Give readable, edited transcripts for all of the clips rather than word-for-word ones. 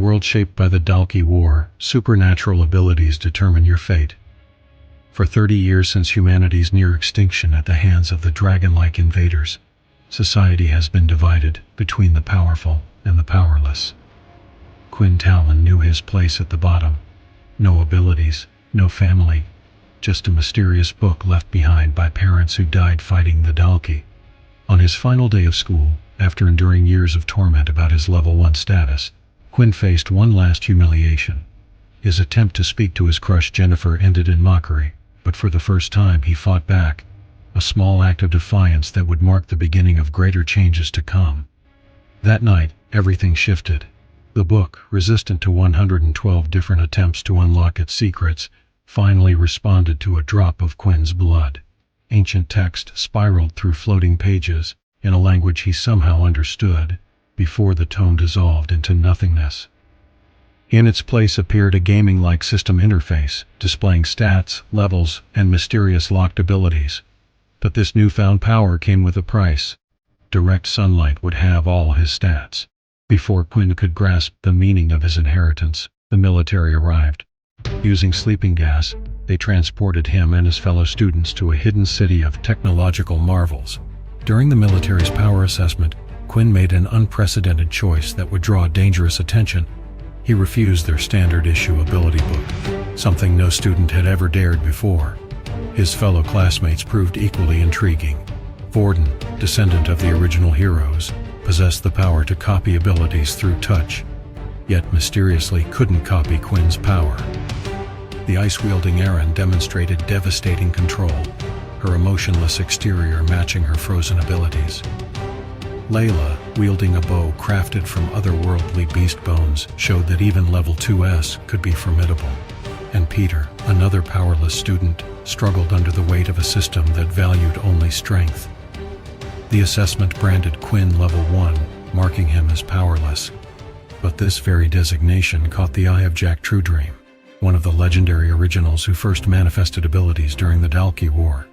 world shaped by the Dalki War, supernatural abilities determine your fate. For 30 years since humanity's near extinction at the hands of the dragon-like invaders, society has been divided between the powerful and the powerless. Quinn Talon knew his place at the bottom. No abilities, no family, just a mysterious book left behind by parents who died fighting the Dalki. On his final day of school, after enduring years of torment about his level 1 status, Quinn faced one last humiliation. His attempt to speak to his crush Jennifer ended in mockery, but for the first time he fought back, a small act of defiance that would mark the beginning of greater changes to come. That night, everything shifted. The book, resistant to 112 different attempts to unlock its secrets, finally responded to a drop of Quinn's blood. Ancient text spiraled through floating pages, in a language he somehow understood, before the tome dissolved into nothingness. In its place appeared a gaming-like system interface, displaying stats, levels, and mysterious locked abilities. But this newfound power came with a price. Direct sunlight would have all his stats. Before Quinn could grasp the meaning of his inheritance, the military arrived. Using sleeping gas, they transported him and his fellow students to a hidden city of technological marvels. During the military's power assessment, Quinn made an unprecedented choice that would draw dangerous attention. He refused their standard-issue ability book, something no student had ever dared before. His fellow classmates proved equally intriguing. Vorden, descendant of the original heroes, possessed the power to copy abilities through touch, yet mysteriously couldn't copy Quinn's power. The ice-wielding Erin demonstrated devastating control, her emotionless exterior matching her frozen abilities. Layla, wielding a bow crafted from otherworldly beast bones, showed that even level 2S could be formidable. And Peter, another powerless student, struggled under the weight of a system that valued only strength. The assessment branded Quinn level 1, marking him as powerless. But this very designation caught the eye of Jack Trudream, one of the legendary originals who first manifested abilities during the Dalki War.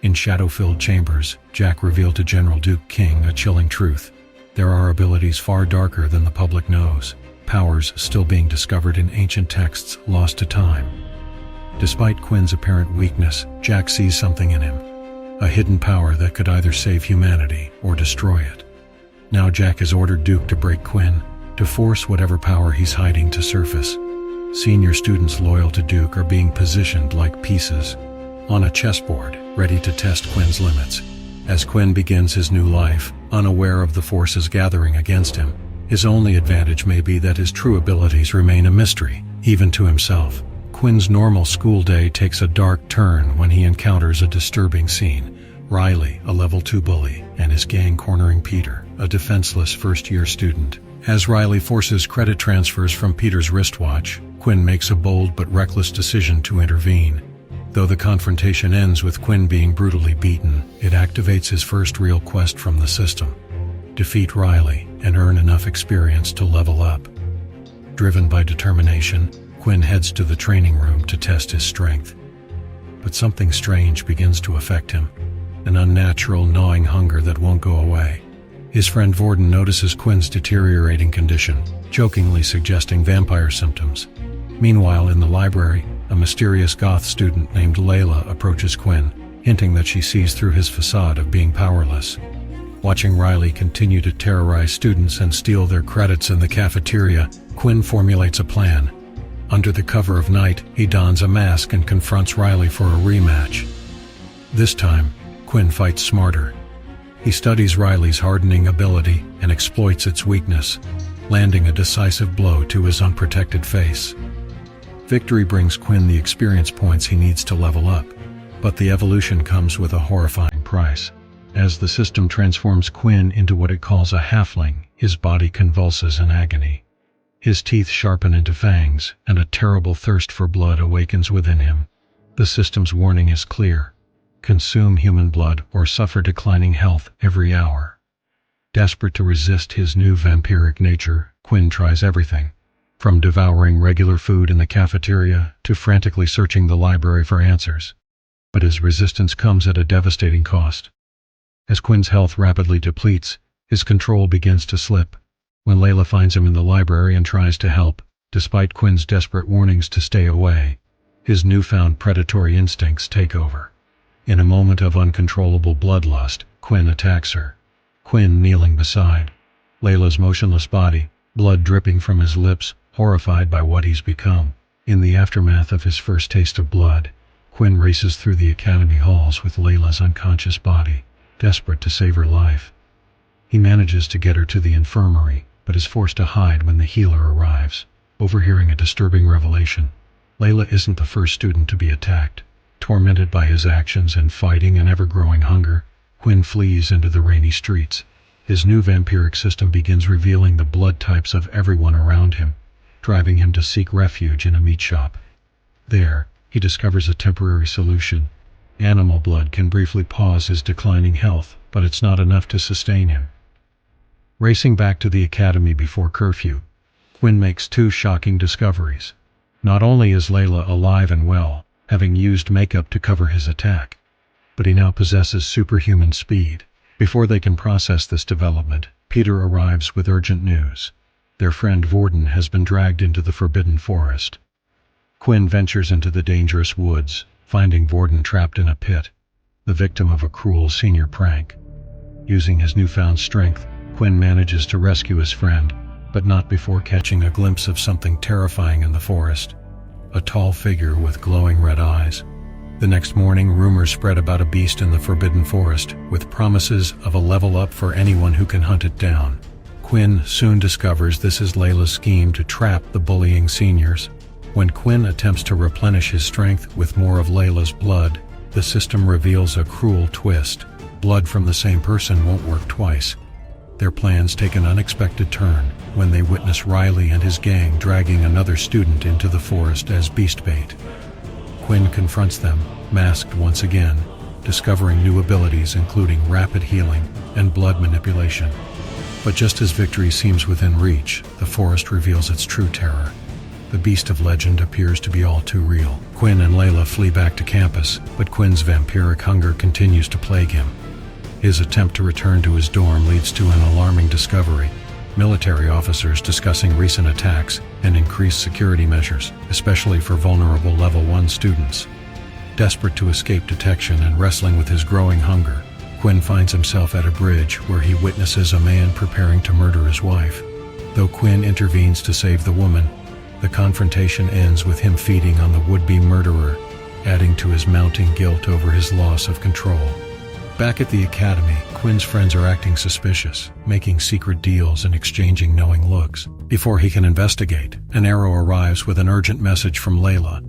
In shadow-filled chambers, Jack revealed to General Duke King a chilling truth. There are abilities far darker than the public knows, powers still being discovered in ancient texts lost to time. Despite Quinn's apparent weakness, Jack sees something in him, a hidden power that could either save humanity or destroy it. Now Jack has ordered Duke to break Quinn, to force whatever power he's hiding to surface. Senior students loyal to Duke are being positioned like pieces on a chessboard, ready to test Quinn's limits. As Quinn begins his new life, unaware of the forces gathering against him, his only advantage may be that his true abilities remain a mystery, even to himself. Quinn's normal school day takes a dark turn when he encounters a disturbing scene. Riley, a level 2 bully, and his gang cornering Peter, a defenseless first-year student. As Riley forces credit transfers from Peter's wristwatch, Quinn makes a bold but reckless decision to intervene. Though the confrontation ends with Quinn being brutally beaten, it activates his first real quest from the system: defeat Riley and earn enough experience to level up. Driven by determination, Quinn heads to the training room to test his strength. But something strange begins to affect him, an unnatural gnawing hunger that won't go away. His friend Vorden notices Quinn's deteriorating condition, jokingly suggesting vampire symptoms. Meanwhile, in the library, a mysterious goth student named Layla approaches Quinn, hinting that she sees through his facade of being powerless. Watching Riley continue to terrorize students and steal their credits in the cafeteria, Quinn formulates a plan. Under the cover of night, he dons a mask and confronts Riley for a rematch. This time, Quinn fights smarter. He studies Riley's hardening ability and exploits its weakness, landing a decisive blow to his unprotected face. Victory brings Quinn the experience points he needs to level up, but the evolution comes with a horrifying price. As the system transforms Quinn into what it calls a halfling, his body convulses in agony. His teeth sharpen into fangs, and a terrible thirst for blood awakens within him. The system's warning is clear: consume human blood or suffer declining health every hour. Desperate to resist his new vampiric nature, Quinn tries everything, from devouring regular food in the cafeteria to frantically searching the library for answers. But his resistance comes at a devastating cost. As Quinn's health rapidly depletes, his control begins to slip. when Layla finds him in the library and tries to help, despite Quinn's desperate warnings to stay away. His newfound predatory instincts take over. In a moment of uncontrollable bloodlust, Quinn attacks her. Quinn kneeling beside Layla's motionless body, blood dripping from his lips, horrified by what he's become. In the aftermath of his first taste of blood, Quinn races through the academy halls with Layla's unconscious body, desperate to save her life. He manages to get her to the infirmary, but is forced to hide when the healer arrives. Overhearing a disturbing revelation, Layla isn't the first student to be attacked. Tormented by his actions and fighting an ever-growing hunger, Quinn flees into the rainy streets. His new vampiric system begins revealing the blood types of everyone around him, driving him to seek refuge in a meat shop. There, he discovers a temporary solution. Animal blood can briefly pause his declining health, but it's not enough to sustain him. Racing back to the academy before curfew, Quinn makes two shocking discoveries. Not only is Layla alive and well, having used makeup to cover his attack, but he now possesses superhuman speed. Before they can process this development, Peter arrives with urgent news. Their friend Vorden has been dragged into the Forbidden Forest. Quinn ventures into the dangerous woods, finding Vorden trapped in a pit, the victim of a cruel senior prank. Using his newfound strength, Quinn manages to rescue his friend, but not before catching a glimpse of something terrifying in the forest. A tall figure with glowing red eyes. The next morning, rumors spread about a beast in the Forbidden Forest, with promises of a level up for anyone who can hunt it down. Quinn soon discovers this is Layla's scheme to trap the bullying seniors. When Quinn attempts to replenish his strength with more of Layla's blood, the system reveals a cruel twist. Blood from the same person won't work twice. Their plans take an unexpected turn when they witness Riley and his gang dragging another student into the forest as beast bait. Quinn confronts them, masked once again, discovering new abilities including rapid healing and blood manipulation. But just as victory seems within reach, the forest reveals its true terror. The beast of legend appears to be all too real. Quinn and Layla flee back to campus, but Quinn's vampiric hunger continues to plague him. His attempt to return to his dorm leads to an alarming discovery. Military officers discussing recent attacks and increased security measures, especially for vulnerable Level 1 students. Desperate to escape detection and wrestling with his growing hunger, Quinn finds himself at a bridge where he witnesses a man preparing to murder his wife. Though Quinn intervenes to save the woman, the confrontation ends with him feeding on the would-be murderer, adding to his mounting guilt over his loss of control. Back at the academy, Quinn's friends are acting suspicious, making secret deals and exchanging knowing looks. Before he can investigate, an arrow arrives with an urgent message from Layla.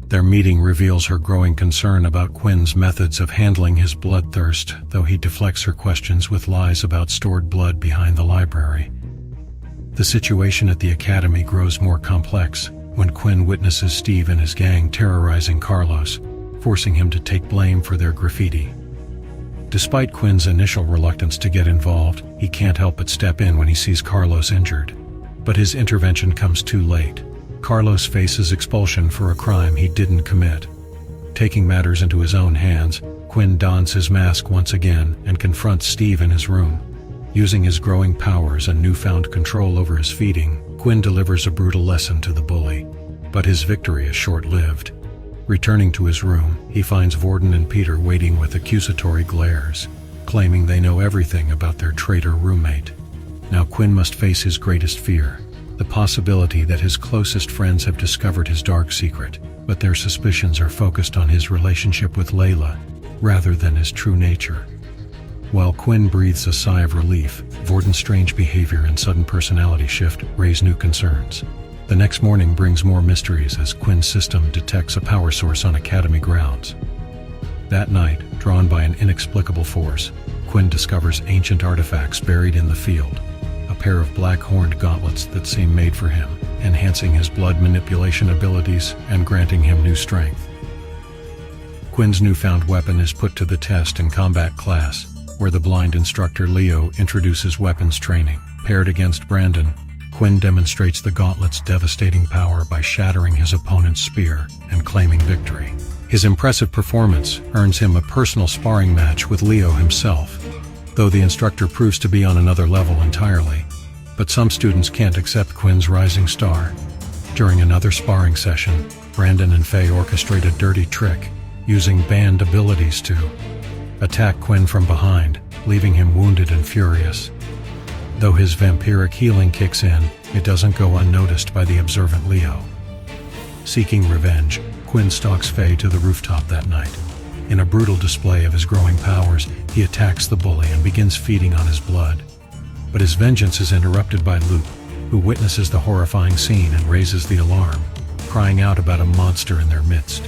Their meeting reveals her growing concern about Quinn's methods of handling his bloodthirst, though he deflects her questions with lies about stored blood behind the library. The situation at the academy grows more complex when Quinn witnesses Steve and his gang terrorizing Carlos, forcing him to take blame for their graffiti. Despite Quinn's initial reluctance to get involved, he can't help but step in when he sees Carlos injured. But his intervention comes too late. Carlos faces expulsion for a crime he didn't commit. Taking matters into his own hands, Quinn dons his mask once again and confronts Steve in his room. Using his growing powers and newfound control over his feeding, Quinn delivers a brutal lesson to the bully. But his victory is short-lived. Returning to his room, he finds Vorden and Peter waiting with accusatory glares, claiming they know everything about their traitor roommate. Now Quinn must face his greatest fear, the possibility that his closest friends have discovered his dark secret, but their suspicions are focused on his relationship with Layla, rather than his true nature. While Quinn breathes a sigh of relief, Vorden's strange behavior and sudden personality shift raise new concerns. The next morning brings more mysteries as Quinn's system detects a power source on academy grounds. That night, drawn by an inexplicable force, Quinn discovers ancient artifacts buried in the field, a pair of black-horned gauntlets that seem made for him, enhancing his blood manipulation abilities and granting him new strength. Quinn's newfound weapon is put to the test in combat class, where the blind instructor Leo introduces weapons training. Paired against Brandon, Quinn demonstrates the gauntlet's devastating power by shattering his opponent's spear and claiming victory. His impressive performance earns him a personal sparring match with Leo himself. Though the instructor proves to be on another level entirely, But some students can't accept Quinn's rising star. During another sparring session, Brandon and Faye orchestrate a dirty trick, using banned abilities to attack Quinn from behind, leaving him wounded and furious. Though his vampiric healing kicks in, it doesn't go unnoticed by the observant Leo. Seeking revenge, Quinn stalks Faye to the rooftop that night. In a brutal display of his growing powers, he attacks the bully and begins feeding on his blood. But his vengeance is interrupted by Luke, who witnesses the horrifying scene and raises the alarm, crying out about a monster in their midst.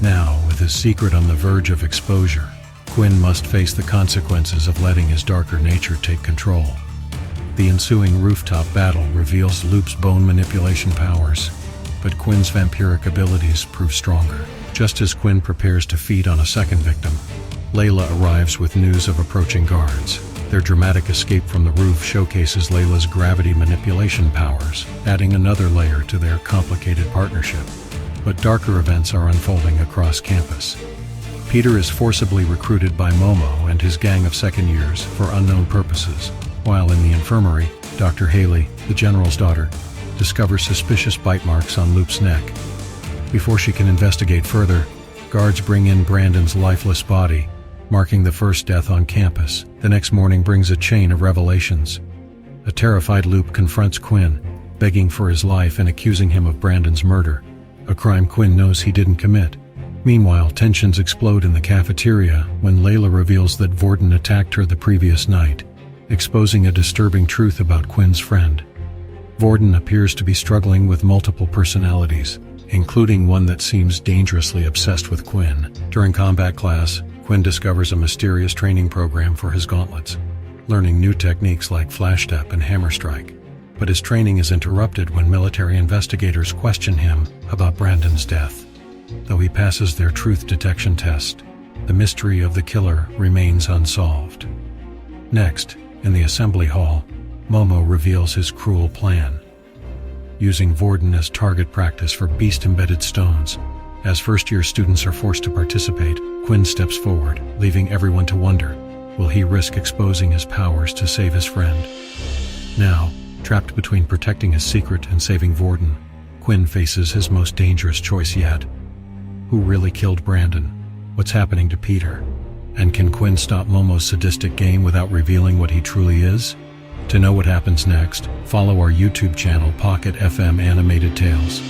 Now, with his secret on the verge of exposure, Quinn must face the consequences of letting his darker nature take control. The ensuing rooftop battle reveals Luke's bone manipulation powers, but Quinn's vampiric abilities prove stronger. Just as Quinn prepares to feed on a second victim, Layla arrives with news of approaching guards. Their dramatic escape from the roof showcases Layla's gravity manipulation powers, adding another layer to their complicated partnership. But darker events are unfolding across campus. Peter is forcibly recruited by Momo and his gang of second years for unknown purposes, while in the infirmary, Dr. Haley, the general's daughter, discovers suspicious bite marks on Luke's neck. Before she can investigate further, guards bring in Brandon's lifeless body, marking the first death on campus. The next morning brings a chain of revelations. A terrified Luke confronts Quinn, begging for his life and accusing him of Brandon's murder, a crime Quinn knows he didn't commit. Meanwhile, tensions explode in the cafeteria when Layla reveals that Vorden attacked her the previous night, exposing a disturbing truth about Quinn's friend. Vorden appears to be struggling with multiple personalities, including one that seems dangerously obsessed with Quinn. During combat class, Quinn discovers a mysterious training program for his gauntlets, learning new techniques like flash step and hammer strike. But his training is interrupted when military investigators question him about Brandon's death. Though he passes their truth detection test, the mystery of the killer remains unsolved. Next, in the assembly hall, Momo reveals his cruel plan. Using Vorden as target practice for beast-embedded stones, as first-year students are forced to participate, Quinn steps forward, leaving everyone to wonder, will he risk exposing his powers to save his friend? Now, trapped between protecting his secret and saving Vorden, Quinn faces his most dangerous choice yet. Who really killed Brandon? What's happening to Peter? And can Quinn stop Momo's sadistic game without revealing what he truly is? To know what happens next, follow our YouTube channel Pocket FM Animated Tales.